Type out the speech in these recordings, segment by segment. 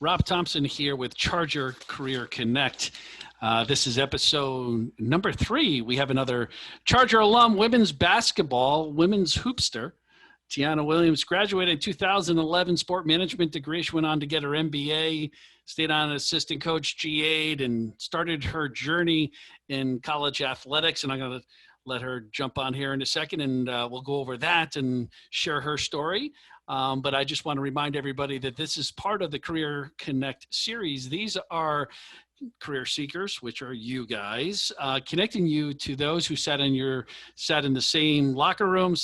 Rob Thompson here with Charger Career Connect. This is episode number 3. We have another Charger alum, women's basketball, women's hoopster. Tiana Williams graduated in 2011, sport management degree. She went on to get her MBA, stayed on assistant coach G8, and started her journey in college athletics. And I'm going to let her jump on here in a second, and we'll go over that and share her story. But I just want to remind everybody that this is part of the Career Connect series. These are career seekers, which are you guys, connecting you to those who sat in the same locker room,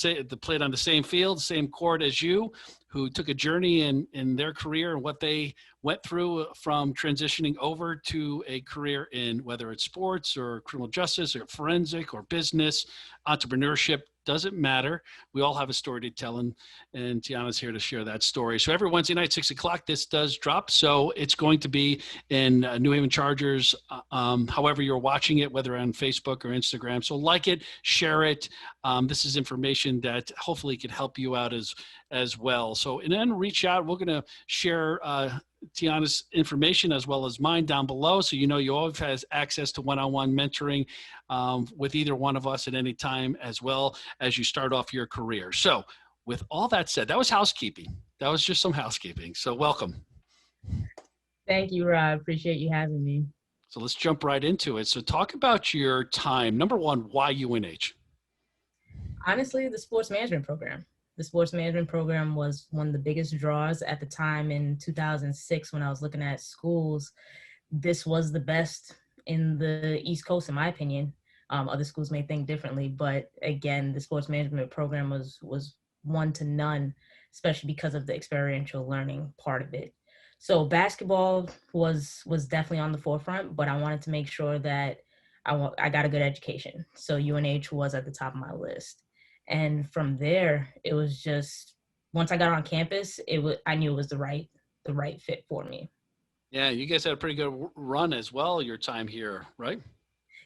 played on the same field, same court as you, who took a journey in their career and what they went through from transitioning over to a career in whether it's sports or criminal justice or forensic or business, entrepreneurship. Doesn't matter. We all have a story to tell, and Tiana's here to share that story. So every Wednesday night, 6 o'clock, this does drop. So it's going to be in New Haven Chargers, however you're watching it, whether on Facebook or Instagram. So like it, share it. This is information that hopefully can help you out as well. So, and then reach out. We're going to share Tiana's information as well as mine down below. So, you always have access to one-on-one mentoring with either one of us at any time, as well as you start off your career. So with all that said, that was housekeeping. That was just some housekeeping. So welcome. Thank you, Rob. Appreciate you having me. So let's jump right into it. So talk about your time. Number one, why UNH? Honestly, the sports management program. The sports management program was one of the biggest draws at the time in 2006 when I was looking at schools. This was the best in the East Coast, in my opinion. Other schools may think differently, but again, the sports management program was one to none, especially because of the experiential learning part of it. So basketball was definitely on the forefront, but I wanted to make sure that I got a good education. So UNH was at the top of my list. And from there, it was just, once I got on campus, I knew it was the right fit for me. Yeah, you guys had a pretty good run as well, your time here, right?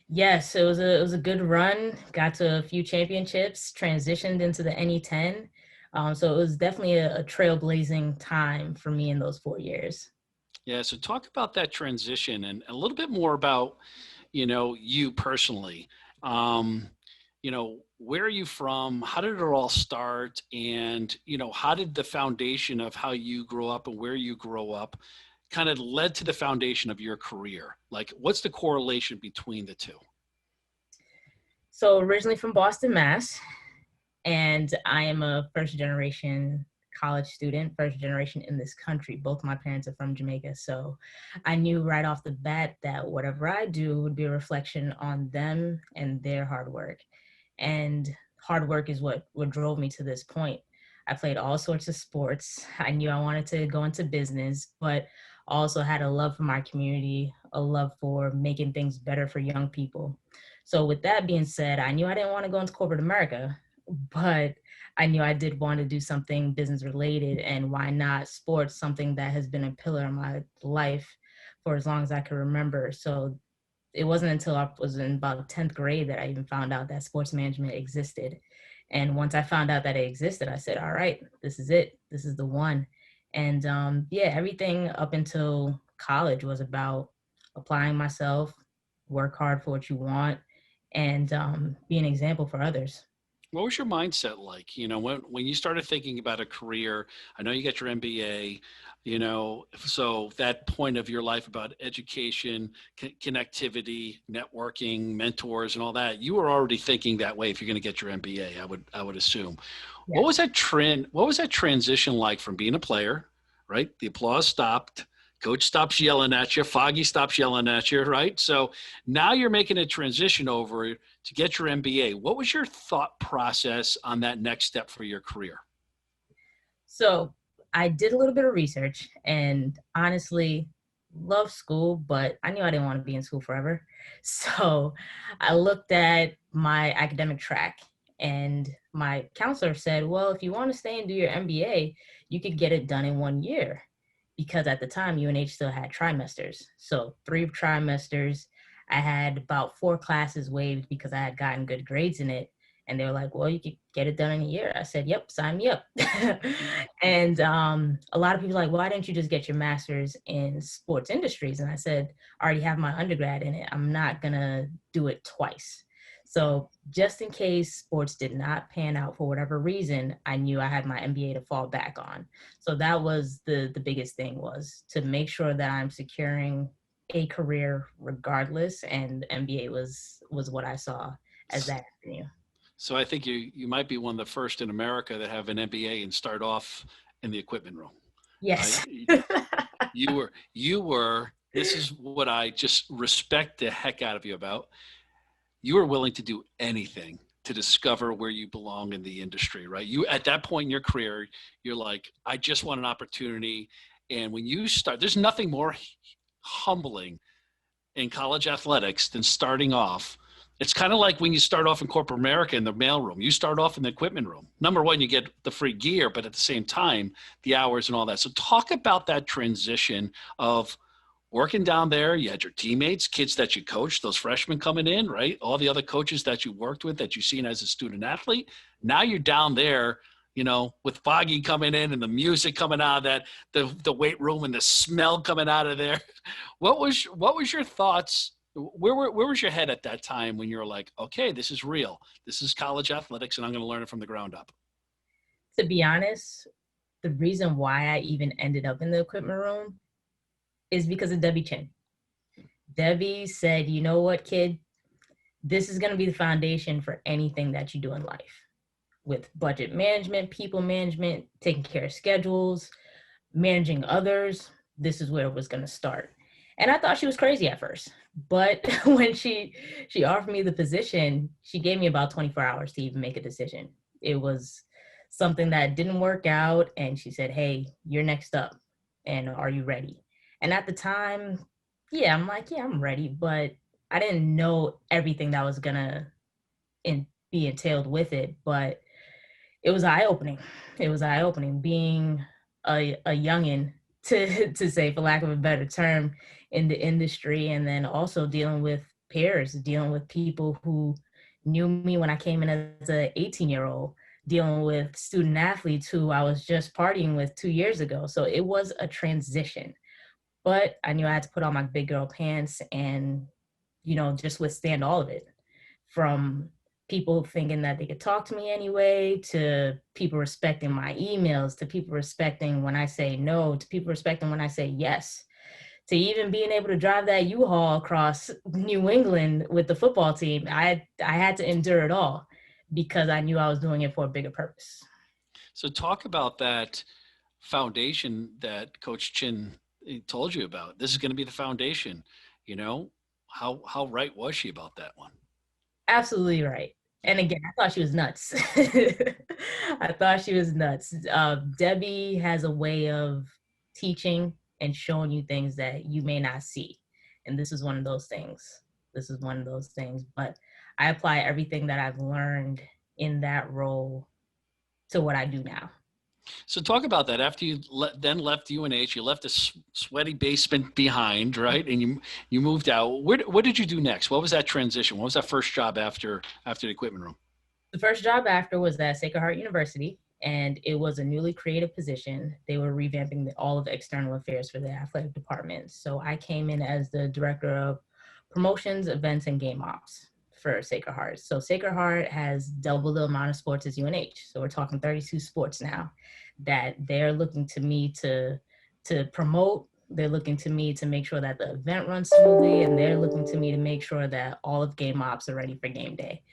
Yes, it was a good run. Got to a few championships, transitioned into the NE10. So it was definitely a trailblazing time for me in those 4 years. Yeah, so talk about that transition and a little bit more about, you personally. Where are you from? How did it all start? And, how did the foundation of how you grew up and where you grow up kind of led to the foundation of your career? Like, what's the correlation between the two? So originally from Boston, Mass, and I am a first generation college student, first generation in this country. Both my parents are from Jamaica. So I knew right off the bat that whatever I do would be a reflection on them and their hard work. And hard work is what drove me to this point. I played all sorts of sports. I knew I wanted to go into business, but also had a love for my community, a love for making things better for young people. So with that being said, I knew I didn't want to go into corporate America, but I knew I did want to do something business related, and why not sports, something that has been a pillar in my life for as long as I can remember. So it wasn't until I was in about 10th grade that I even found out that sports management existed. And once I found out that it existed, I said, all right, this is it. This is the one. And everything up until college was about applying myself, work hard for what you want, and be an example for others. What was your mindset like? When you started thinking about a career, I know you got your MBA, so that point of your life about education, connectivity, networking, mentors, and all that, you were already thinking that way if you're going to get your MBA, I would assume. Yeah. What was that trend? What was that transition like from being a player, right? The applause stopped. Coach stops yelling at you. Foggy stops yelling at you, right? So now you're making a transition over to get your MBA. What was your thought process on that next step for your career? So I did a little bit of research and honestly loved school, but I knew I didn't want to be in school forever. So I looked at my academic track, and my counselor said, well, if you want to stay and do your MBA, you could get it done in 1 year. Because at the time, UNH still had trimesters. So 3 trimesters, I had about 4 classes waived because I had gotten good grades in it. And they were like, well, you could get it done in a year. I said, yep, sign me up. And a lot of people are like, why didn't you just get your master's in sports industries? And I said, I already have my undergrad in it. I'm not going to do it twice. So just in case sports did not pan out for whatever reason, I knew I had my MBA to fall back on. So that was the biggest thing, was to make sure that I'm securing a career regardless. And MBA was what I saw as that avenue. So I think you might be one of the first in America that have an MBA and start off in the equipment room. Yes. You were, this is what I just respect the heck out of you about. You were willing to do anything to discover where you belong in the industry, right? You, at that point in your career, you're like, I just want an opportunity. And when you start, there's nothing more humbling in college athletics than starting off. It's kind of like when you start off in corporate America in the mailroom. You start off in the equipment room. Number one, you get the free gear, but at the same time, the hours and all that. So talk about that transition of working down there. You had your teammates, kids that you coached, those freshmen coming in, right? All the other coaches that you worked with that you've seen as a student athlete. Now you're down there, with Foggy coming in and the music coming out of that, the weight room and the smell coming out of there. What was your thoughts? Where was your head at that time when you were like, okay, this is real. This is college athletics and I'm going to learn it from the ground up? To be honest, the reason why I even ended up in the equipment room is because of Debbie Chin. Debbie said, you know what, kid, this is going to be the foundation for anything that you do in life, with budget management, people management, taking care of schedules, managing others. This is where it was going to start. And I thought she was crazy at first, but when she offered me the position, she gave me about 24 hours to even make a decision. It was something that didn't work out, and she said, hey, you're next up, and are you ready? And at the time, yeah, I'm like, yeah, I'm ready, but I didn't know everything that was gonna be entailed with it. But it was eye-opening. It was eye-opening being a youngin', to say, for lack of a better term, in the industry, and then also dealing with peers, dealing with people who knew me when I came in as an 18-year-old, dealing with student athletes who I was just partying with 2 years ago. So it was a transition, but I knew I had to put on my big girl pants and, just withstand all of it, from people thinking that they could talk to me anyway, to people respecting my emails, to people respecting when I say no, to people respecting when I say yes, to even being able to drive that U-Haul across New England with the football team. I had to endure it all because I knew I was doing it for a bigger purpose. So talk about that foundation that Coach Chin told you about. This is going to be the foundation. How right was she about that one? Absolutely right. And again, I thought she was nuts. I thought she was nuts. Debbie has a way of teaching and showing you things that you may not see. And this is one of those things. This is one of those things. But I apply everything that I've learned in that role to what I do now. So talk about that. After you then left UNH, you left a sweaty basement behind, right? And you moved out. What did you do next? What was that transition? What was that first job after the equipment room? The first job after was at Sacred Heart University, and it was a newly created position. They were revamping all of the external affairs for the athletic department. So I came in as the director of promotions, events, and game ops for Sacred Heart. So Sacred Heart has double the amount of sports as UNH. So we're talking 32 sports now that they're looking to me to promote. They're looking to me to make sure that the event runs smoothly, and they're looking to me to make sure that all of game ops are ready for game day.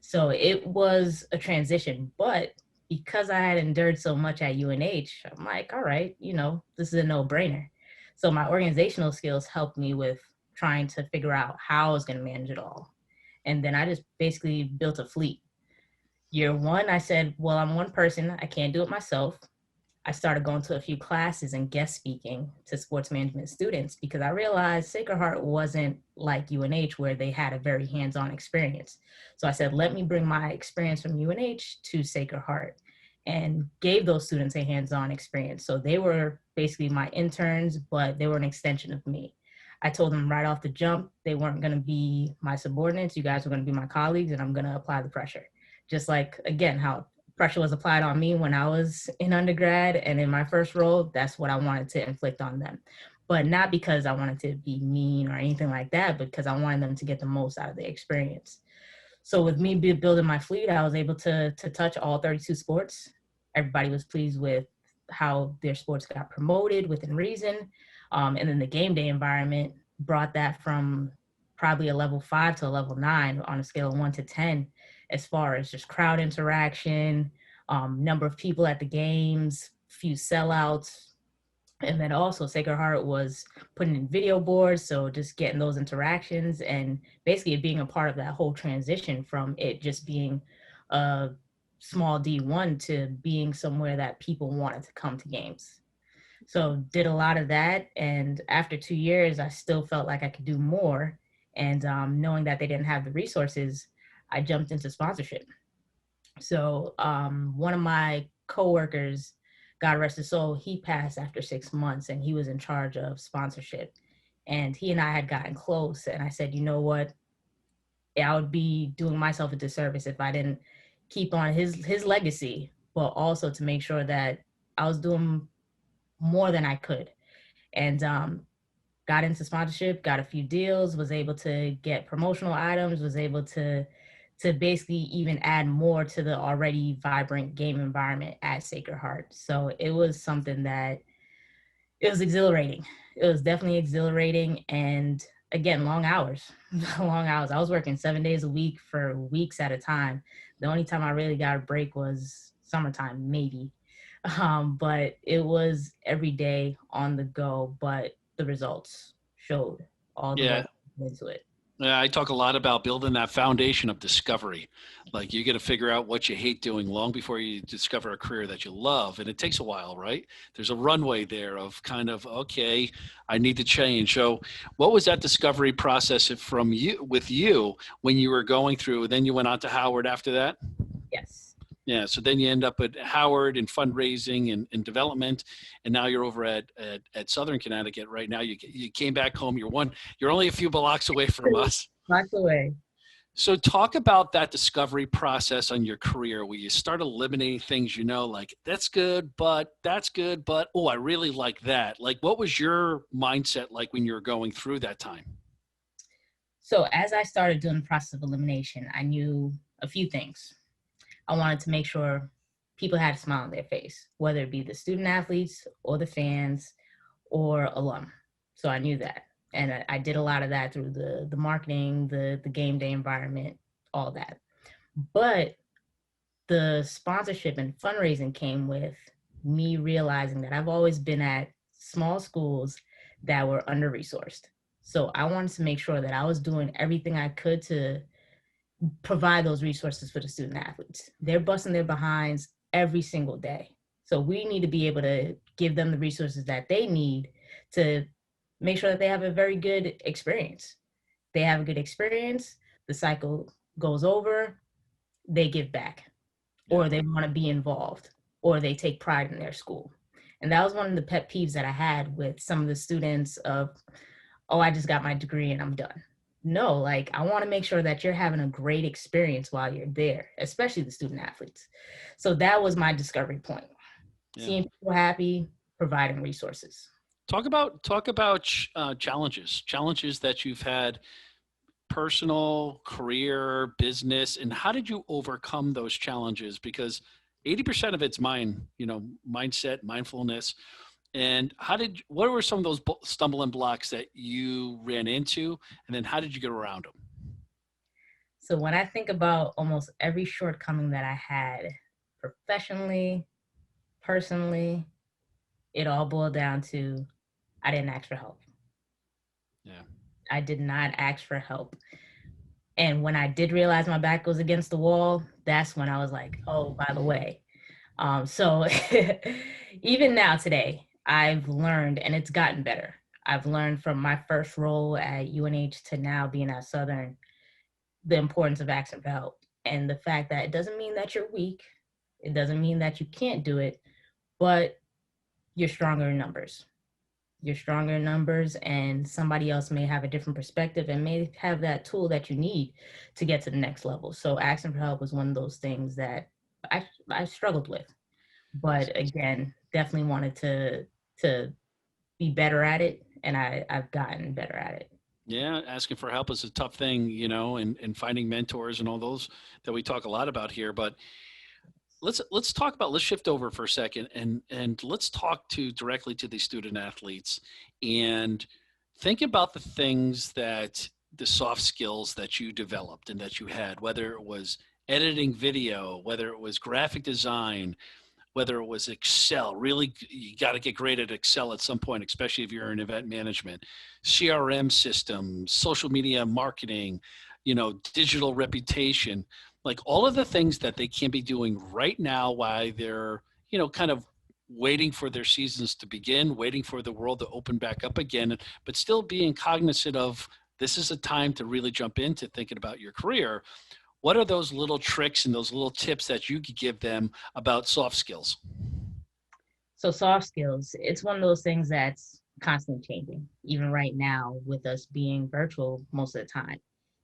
So it was a transition, but because I had endured so much at UNH, I'm like, all right, this is a no-brainer. So my organizational skills helped me with trying to figure out how I was going to manage it all. And then I just basically built a fleet. Year one, I said, well, I'm one person. I can't do it myself. I started going to a few classes and guest speaking to sports management students because I realized Sacred Heart wasn't like UNH where they had a very hands-on experience. So I said, let me bring my experience from UNH to Sacred Heart, and gave those students a hands-on experience. So they were basically my interns, but they were an extension of me. I told them right off the jump, they weren't going to be my subordinates. You guys were going to be my colleagues, and I'm going to apply the pressure. just like, again, how pressure was applied on me when I was in undergrad and in my first role, that's what I wanted to inflict on them. But not because I wanted to be mean or anything like that, but because I wanted them to get the most out of the experience. So with me building my fleet, I was able to touch all 32 sports. Everybody was pleased with how their sports got promoted within reason. And then the game day environment brought that from probably a level 5 to a level 9 on a scale of 1 to 10, as far as just crowd interaction, number of people at the games, few sellouts. And then also Sacred Heart was putting in video boards, so just getting those interactions and basically being a part of that whole transition from it just being a small D1 to being somewhere that people wanted to come to games. So did a lot of that, and after 2 years, I still felt like I could do more. And knowing that they didn't have the resources, I jumped into sponsorship. So one of my coworkers, God rest his soul, he passed after 6 months, and he was in charge of sponsorship. And he and I had gotten close, and I said, you know what? I would be doing myself a disservice if I didn't keep on his legacy, but also to make sure that I was doing more than I could. And got into sponsorship, got a few deals, was able to get promotional items, was able to basically even add more to the already vibrant game environment at Sacred Heart. So it was something that it was exhilarating. It was definitely exhilarating. And again, long hours, long hours. I was working 7 days a week for weeks at a time. The only time I really got a break was summertime, maybe. But it was every day on the go, but the results showed all the Yeah. work into it. Yeah, I talk a lot about building that foundation of discovery. Like you got to figure out what you hate doing long before you discover a career that you love. And it takes a while, right? There's a runway there of kind of, okay, I need to change. So what was that discovery process from you with you when you were going through, then you went on to Howard after that? Yes. Yeah, so then you end up at Howard in fundraising and development, and now you're over at Southern Connecticut right now. You came back home. You're only a few blocks away from us. Lots away. So talk about that discovery process on your career where you start eliminating things, like that's good, but oh, I really like that. Like what was your mindset like when you were going through that time? So as I started doing the process of elimination, I knew a few things. I wanted to make sure people had a smile on their face, whether it be the student athletes or the fans or alum. So I knew that. And I did a lot of that through the marketing, the game day environment, all that. But the sponsorship and fundraising came with me realizing that I've always been at small schools that were under-resourced. So I wanted to make sure that I was doing everything I could to provide those resources for the student athletes. They're busting their behinds every single day. So we need to be able to give them the resources that they need to make sure that they have a very good experience. They have a good experience, the cycle goes over, they give back, or they want to be involved, or they take pride in their school. And that was one of the pet peeves that I had with some of the students of, oh, I just got my degree and I'm done. No, like I want to make sure that you're having a great experience while you're there, especially the student athletes. So that was my discovery point. Yeah. Seeing people happy, providing resources. Talk about challenges that you've had, personal, career, business, and how did you overcome those challenges? Because 80% of it's mindset, mindfulness. And what were some of those stumbling blocks that you ran into? And then how did you get around them? So when I think about almost every shortcoming that I had professionally, personally, it all boiled down to I didn't ask for help. Yeah. I did not ask for help. And when I did realize my back was against the wall, that's when I was like, oh, by the way. So even now today, I've learned, and it's gotten better. I've learned from my first role at UNH to now being at Southern, the importance of asking for help. And the fact that it doesn't mean that you're weak. It doesn't mean that you can't do it, but you're stronger in numbers. you're stronger in numbers, and somebody else may have a different perspective and may have that tool that you need to get to the next level. So asking for help was one of those things that I struggled with. But again, definitely wanted to be better at it, and I've gotten better at it. Yeah, asking for help is a tough thing, and finding mentors and all those that we talk a lot about here. But let's shift over for a second and let's talk to directly to these student athletes and think about the things that the soft skills that you developed and that you had, whether it was editing video, whether it was graphic design, whether it was Excel. Really, you got to get great at Excel at some point, especially if you're in event management, CRM systems, social media marketing, digital reputation, like all of the things that they can be doing right now while they're, kind of waiting for their seasons to begin, waiting for the world to open back up again, but still being cognizant of this is a time to really jump into thinking about your career. What are those little tricks and those little tips that you could give them about soft skills? So soft skills, it's one of those things that's constantly changing, even right now with us being virtual most of the time.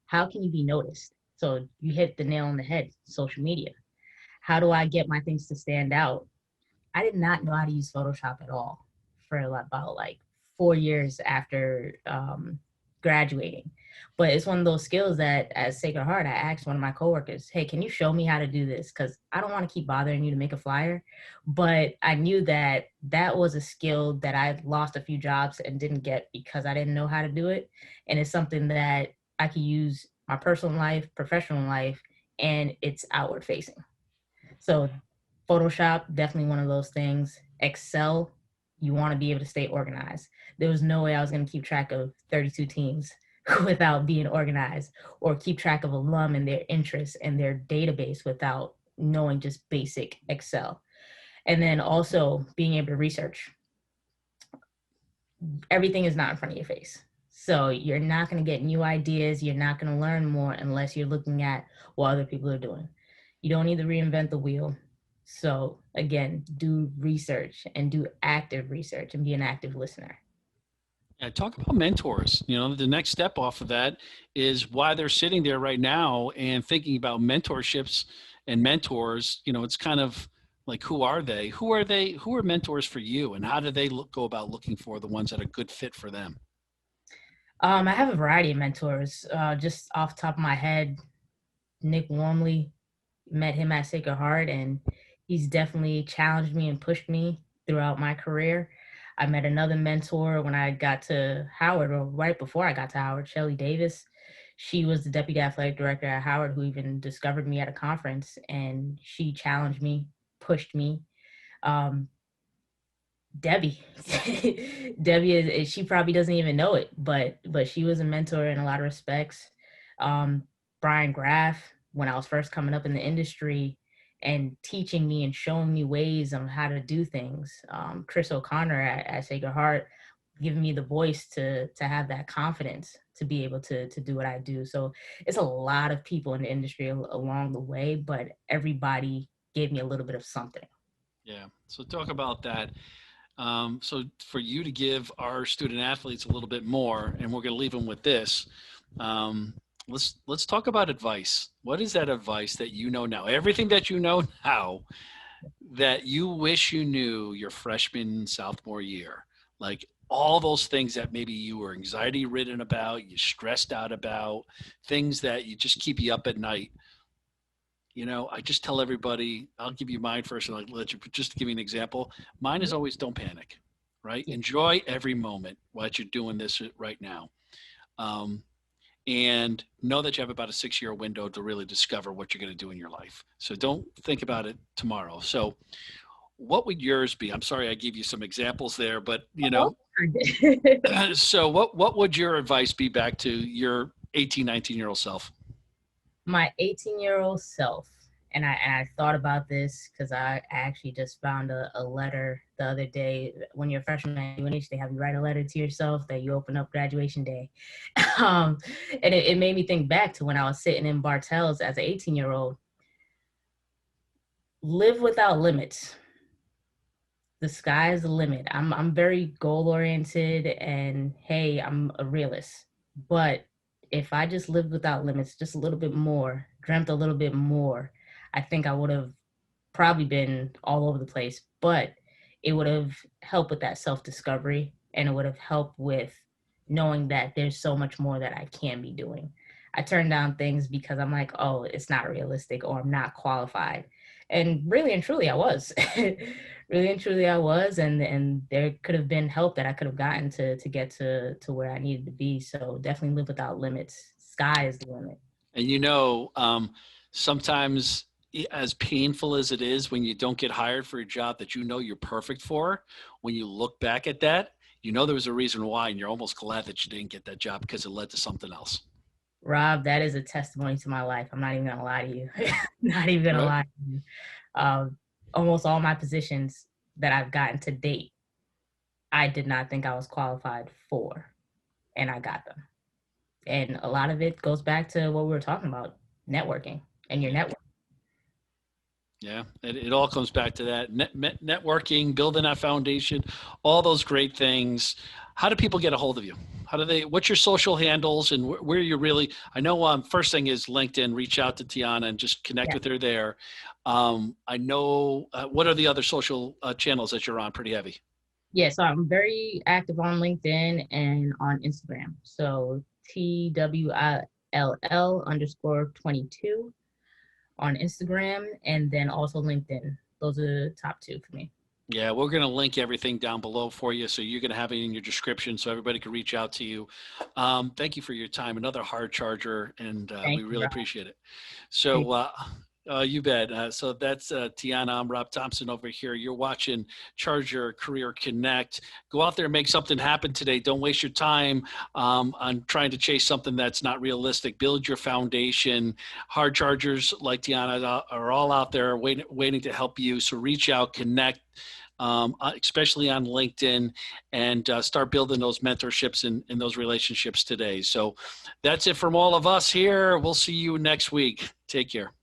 How can you be noticed? So you hit the nail on the head, social media. How do I get my things to stand out? I did not know how to use Photoshop at all for about like 4 years after graduating. But it's one of those skills that at Sacred Heart, I asked one of my coworkers, hey, can you show me how to do this? Because I don't want to keep bothering you to make a flyer. But I knew that that was a skill that I lost a few jobs and didn't get because I didn't know how to do it. And it's something that I could use my personal life, professional life, and it's outward facing. So Photoshop, definitely one of those things. Excel, you want to be able to stay organized. There was no way I was going to keep track of 32 teams without being organized, or keep track of alum and their interests and their database without knowing just basic Excel. And then also being able to research. Everything is not in front of your face. So you're not going to get new ideas. You're not going to learn more unless you're looking at what other people are doing. You don't need to reinvent the wheel. So again, do research and do active research and be an active listener. Yeah, talk about mentors. The next step off of that is why they're sitting there right now and thinking about mentorships and mentors. It's kind of like, who are they? Who are they? Who are mentors for you? And how do they go about looking for the ones that are a good fit for them? I have a variety of mentors. Just off the top of my head, Nick Wormley, met him at Sacred Heart, and he's definitely challenged me and pushed me throughout my career. I met another mentor when I got to Howard, or right before I got to Howard, Shelly Davis. She was the deputy athletic director at Howard who even discovered me at a conference, and she challenged me, pushed me. Um, Debbie, Debbie is, she probably doesn't even know it, but she was a mentor in a lot of respects. Um, Brian Graff, when I was first coming up in the industry and teaching me and showing me ways on how to do things. Chris O'Connor at Sacred Heart, giving me the voice to have that confidence to be able to do what I do. So it's a lot of people in the industry along the way, but everybody gave me a little bit of something. Yeah. So talk about that. So for you to give our student athletes a little bit more, and we're going to leave them with this. Um, let's talk about advice. What is that advice that you know now? Everything that you know now that you wish you knew your freshman sophomore year, like all those things that maybe you were anxiety ridden about, you stressed out about, things that you just keep you up at night. I just tell everybody, I'll give you mine first and I'll let you, just to give you an example. Mine is always don't panic, right? Enjoy every moment while you're doing this right now. Um, and know that you have about a 6-year window to really discover what you're going to do in your life. So don't think about it tomorrow. So what would yours be? I'm sorry I gave you some examples there, but so what would your advice be back to your 18, 19-year-old self? My 18-year-old self, and I thought about this because I actually just found a letter the other day. When you're a freshman at UNH, they have you write a letter to yourself that you open up graduation day. And it made me think back to when I was sitting in Bartell's as an 18-year-old. Live without limits. the sky is the limit. I'm very goal oriented, and hey, I'm a realist. But if I just lived without limits just a little bit more, dreamt a little bit more, I think I would have probably been all over the place. But it would have helped with that self discovery, and it would have helped with knowing that there's so much more that I can be doing. I turn down things because I'm like, oh, it's not realistic or I'm not qualified. And really and truly, I was. Really and truly, I was. And there could have been help that I could have gotten to get to where I needed to be. So definitely live without limits. Sky is the limit. And sometimes as painful as it is when you don't get hired for a job that you know you're perfect for, when you look back at that, you know there was a reason why, and you're almost glad that you didn't get that job because it led to something else. Rob, that is a testimony to my life. I'm not even gonna lie to you. Not even gonna Right? lie to you. Almost all my positions that I've gotten to date, I did not think I was qualified for, and I got them. And a lot of it goes back to what we were talking about, networking and your Yeah. network. Yeah, it all comes back to that networking, building that foundation, all those great things. How do people get a hold of you? How do they? What's your social handles and where you really? I know first thing is LinkedIn. Reach out to Tiana and just connect Yeah. with her there. I know what are the other social channels that you're on? Pretty heavy. Yeah, so I'm very active on LinkedIn and on Instagram. So TWILL_22 on Instagram, and then also LinkedIn. Those are the top two for me. Yeah, we're going to link everything down below for you. So you're going to have it in your description so everybody can reach out to you. Thank you for your time. Another hard charger, and we Thank you, really Rob. appreciate it. So you bet. So that's Tiana. I'm Rob Thompson over here. You're watching Charger Career Connect. Go out there and make something happen today. Don't waste your time on trying to chase something that's not realistic. Build your foundation. Hard chargers like Tiana are all out there waiting to help you. So reach out, connect. Especially on LinkedIn, and start building those mentorships and those relationships today. So that's it from all of us here. We'll see you next week. Take care.